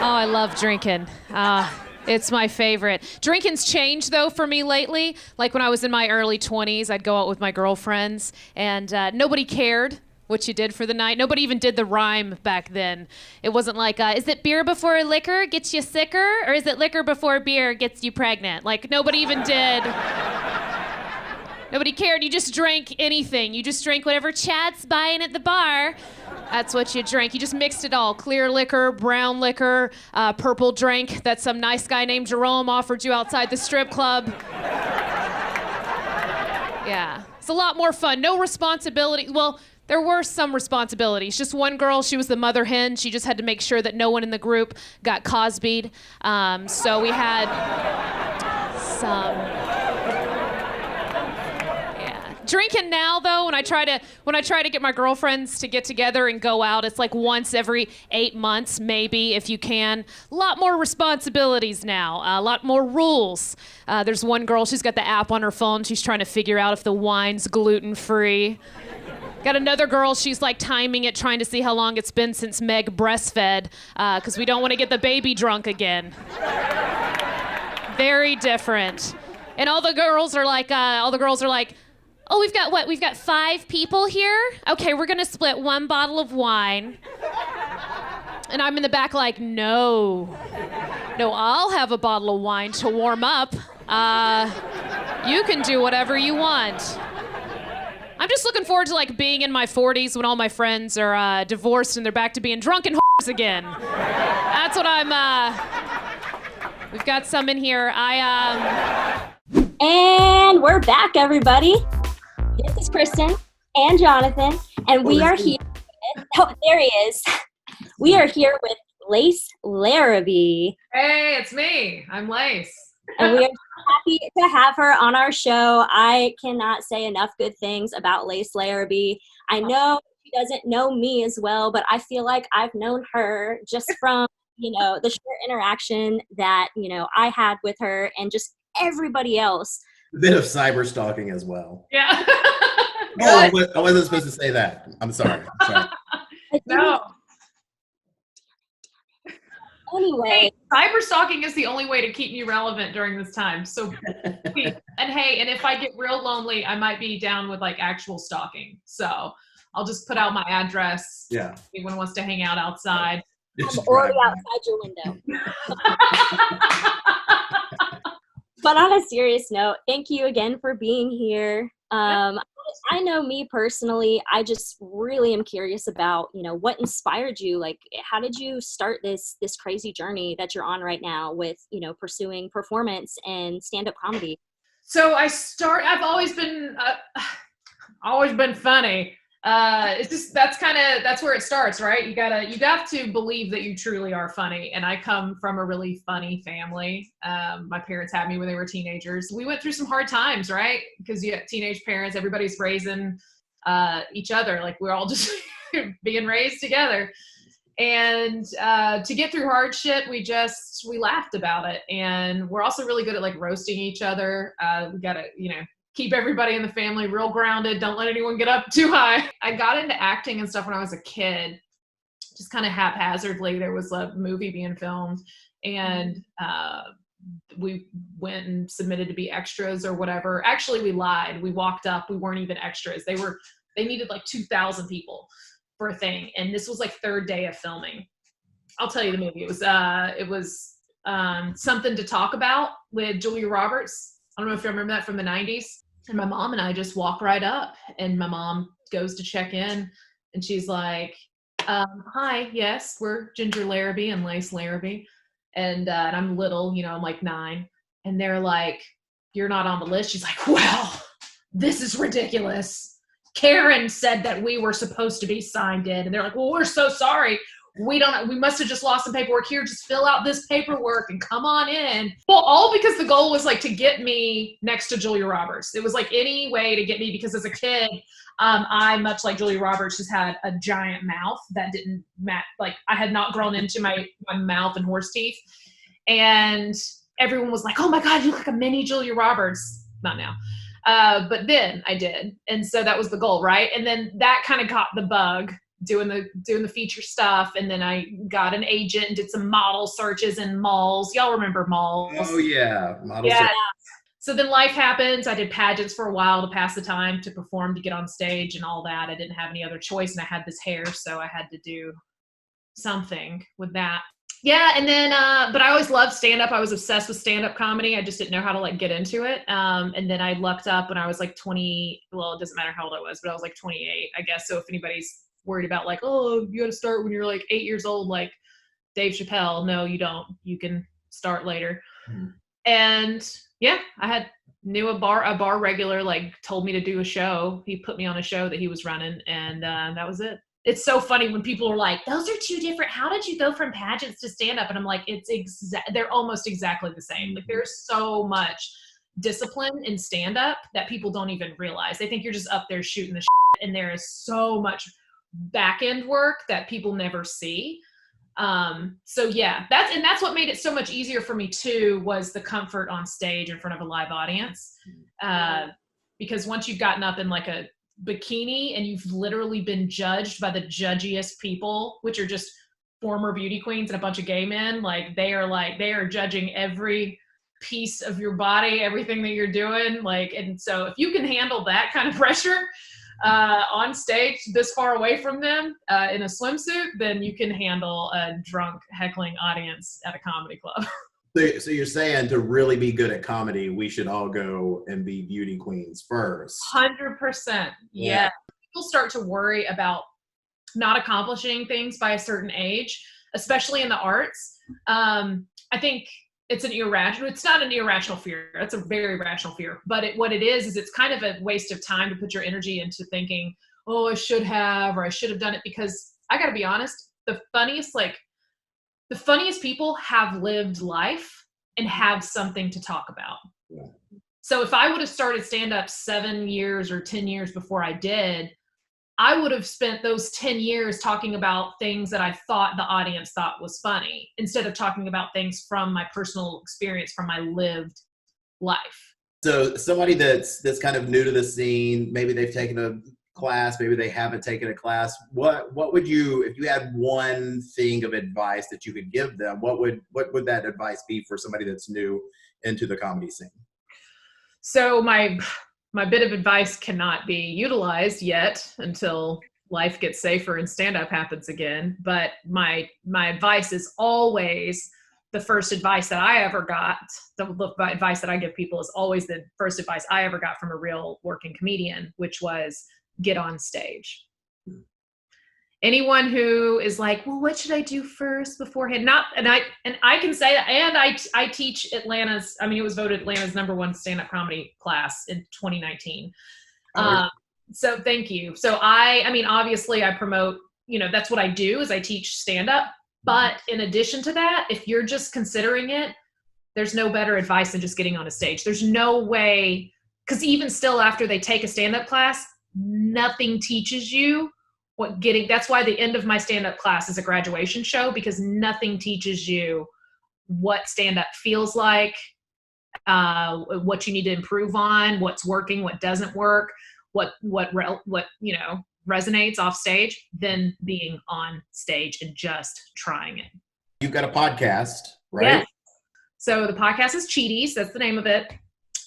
Oh, I love drinking. It's my favorite. Drinking's changed though for me lately. Like when I was in my early 20s, I'd go out with my girlfriends, and nobody cared what you did for the night. Nobody even did the rhyme back then. It wasn't like, is it beer before liquor gets you sicker, or is it liquor before beer gets you pregnant? Like nobody even did. Nobody cared. You just drank anything. You just drank whatever Chad's buying at the bar. That's what you drank. You just mixed it all. Clear liquor, brown liquor, purple drink that some nice guy named Jerome offered you outside the strip club. Yeah. It's a lot more fun. No responsibility. Well, there were some responsibilities. Just one girl, she was the mother hen. She just had to make sure that no one in the group got Cosby'd. So we had some... Drinking now, though, when I try to get my girlfriends to get together and go out, it's like once every 8 months, maybe, if you can. A lot more responsibilities now, a lot more rules. There's one girl, she's got the app on her phone. She's trying to figure out if the wine's gluten-free. Got another girl, she's like timing it, trying to see how long it's been since Meg breastfed, because we don't want to get the baby drunk again. Very different. And all the girls are like, oh, we've got 5 people here? Okay, we're gonna split 1 bottle of wine. And I'm in the back like, no, I'll have a bottle of wine to warm up. You can do whatever you want. I'm just looking forward to like being in my 40s when all my friends are divorced and they're back to being drunken whores again. That's what we've got some in here. And we're back, everybody. This is Kristen and Jonathan, and we are here. Oh, there he is. We are here with Lace Larrabee. Hey, it's me. I'm Lace. And we are happy to have her on our show. I cannot say enough good things about Lace Larrabee. I know she doesn't know me as well, but I feel like I've known her just from, the short interaction that, I had with her and just everybody else. A bit of cyber stalking as well. Yeah. Oh, I wasn't supposed to say that. I'm sorry. No. Anyway. Hey, cyber stalking is the only way to keep me relevant during this time. So, and if I get real lonely, I might be down with like actual stalking. So I'll just put out my address. Yeah. If anyone wants to hang out outside. I'm already outside your window. But on a serious note, thank you again for being here. I know me personally, I just really am curious about, what inspired you? Like, how did you start this crazy journey that you're on right now with, pursuing performance and stand-up comedy? So I've always been funny. It's just, that's where it starts, right? You got to believe that you truly are funny. And I come from a really funny family. My parents had me when they were teenagers. We went through some hard times, right? Because you have teenage parents, everybody's raising each other. Like we're all just being raised together. And to get through hardship, we laughed about it. And we're also really good at like roasting each other. We gotta, keep everybody in the family real grounded. Don't let anyone get up too high. I got into acting and stuff when I was a kid, just kind of haphazardly. There was a movie being filmed and we went and submitted to be extras or whatever. Actually, we lied. We walked up. We weren't even extras. They needed like 2,000 people for a thing. And this was like 3rd day of filming. I'll tell you the movie. It was Something to Talk About with Julia Roberts. I don't know if you remember that from the 90s. And my mom and I just walk right up and my mom goes to check in and she's like, hi, yes, we're Ginger Larrabee and Lace Larrabee. And I'm little, I'm like 9. And they're like, you're not on the list. She's like, well, this is ridiculous. Karen said that we were supposed to be signed in. And they're like, well, we're so sorry. We must have just lost some paperwork here. Just fill out this paperwork and come on in. Well, all because the goal was like to get me next to Julia Roberts. It was like any way to get me because as a kid, I, much like Julia Roberts, just had a giant mouth that didn't match. Like I had not grown into my mouth and horse teeth. And everyone was like, oh my God, you look like a mini Julia Roberts. Not now. But then I did. And so that was the goal, right? And then that kind of got the bug doing the feature stuff, and then I got an agent and did some model searches in malls. Y'all remember malls? Oh yeah, model. Yeah. So then life happens. I did pageants for a while to pass the time, to perform, to get on stage and all that. I didn't have any other choice, and I had this hair, so I had to do something with that. Yeah, and then, but I always loved stand-up. I was obsessed with stand-up comedy. I just didn't know how to, like, get into it. And then I lucked up when I was, like, 20. Well, it doesn't matter how old I was, but I was, like, 28, I guess. So if anybody's worried about, like, oh, you got to start when you're, like, 8 years old, like Dave Chappelle. No, you don't. You can start later. And yeah, I knew a bar regular, like, told me to do a show. He put me on a show that he was running, and that was it. It's so funny when people are like, those are two different, how did you go from pageants to stand-up? And I'm like, they're almost exactly the same. Like, there's so much discipline in stand-up that people don't even realize. They think you're just up there shooting the shit, and there is so much back-end work that people never see. So yeah, that's what made it so much easier for me too, was the comfort on stage in front of a live audience. Because once you've gotten up in, like, a bikini and you've literally been judged by the judgiest people, which are just former beauty queens and a bunch of gay men, they are judging every piece of your body, everything that you're doing. And so if you can handle that kind of pressure, on stage this far away from them, in a swimsuit, then you can handle a drunk heckling audience at a comedy club. So you're saying to really be good at comedy, we should all go and be beauty queens first. 100%. Yeah. People start to worry about not accomplishing things by a certain age, especially in the arts. I think it's not an irrational fear. That's a very rational fear. But what it is it's kind of a waste of time to put your energy into thinking, oh, I should have done it. Because I got to be honest, the funniest people have lived life and have something to talk about. Yeah. So if I would have started stand-up 7 years or 10 years before I did, I would have spent those 10 years talking about things that I thought the audience thought was funny, instead of talking about things from my personal experience, from my lived life. So somebody that's kind of new to the scene, maybe they've taken a class, maybe they haven't taken a class. What would you, if you had one thing of advice that you could give them, what would that advice be for somebody that's new into the comedy scene? So my bit of advice cannot be utilized yet until life gets safer and stand-up happens again. But my advice is always the first advice that I ever got. The advice that I give people is always the first advice I ever got from a real working comedian, which was get on stage. Anyone who is like, well, what should I do first beforehand? I can say that. And I teach it was voted Atlanta's #1 stand-up comedy class in 2019. So thank you. So obviously I promote, that's what I do, is I teach stand-up. But in addition to that, if you're just considering it, there's no better advice than just getting on a stage. There's no way, because even still after they take a stand-up class, nothing teaches you that's why the end of my stand-up class is a graduation show, because nothing teaches you what stand-up feels like, what you need to improve on, what's working, what doesn't work, what resonates off stage, than being on stage and just trying it. You've got a podcast, right? Yes. So the podcast is Cheaties. That's the name of it.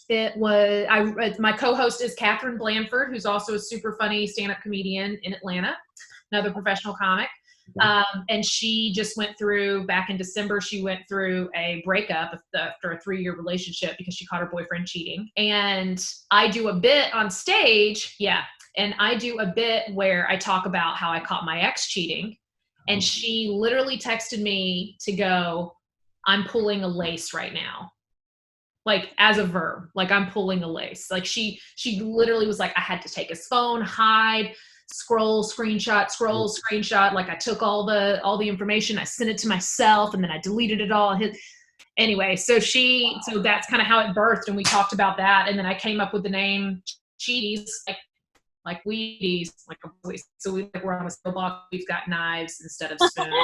My co-host is Catherine Blanford, who's also a super funny stand-up comedian in Atlanta, another professional comic. And she just back in December, she went through a breakup after a 3-year relationship because she caught her boyfriend cheating. And I do a bit on stage. Yeah. And I do a bit where I talk about how I caught my ex cheating. And she literally texted me to go, I'm pulling a lace right now. Like, as a verb, like, I'm pulling a lace. Like, she literally was like, I had to take his phone, hide, scroll, screenshot. Like, I took all the information, I sent it to myself, and then I deleted it all. Anyway, so that's kind of how it birthed, and we talked about that. And then I came up with the name Cheaties, like Wheaties, so we're on a skill box. We've got knives instead of spoons.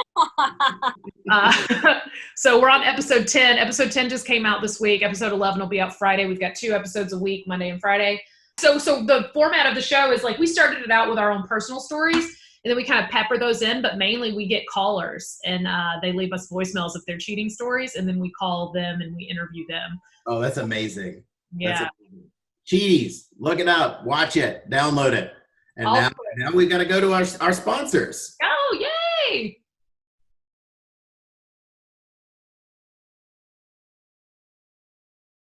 So we're on episode 10. Episode 10 just came out this week. Episode 11 will be out Friday. We've got 2 episodes a week, Monday and Friday. So the format of the show is we started it out with our own personal stories, And then we kind of pepper those in, but mainly we get callers, and they leave us voicemails of their cheating stories, and then we call them and we interview them. Oh, that's amazing. Yeah. That's amazing. Cheaties, look it up, watch it, download it. And now we got to go to our sponsors. Oh, yay!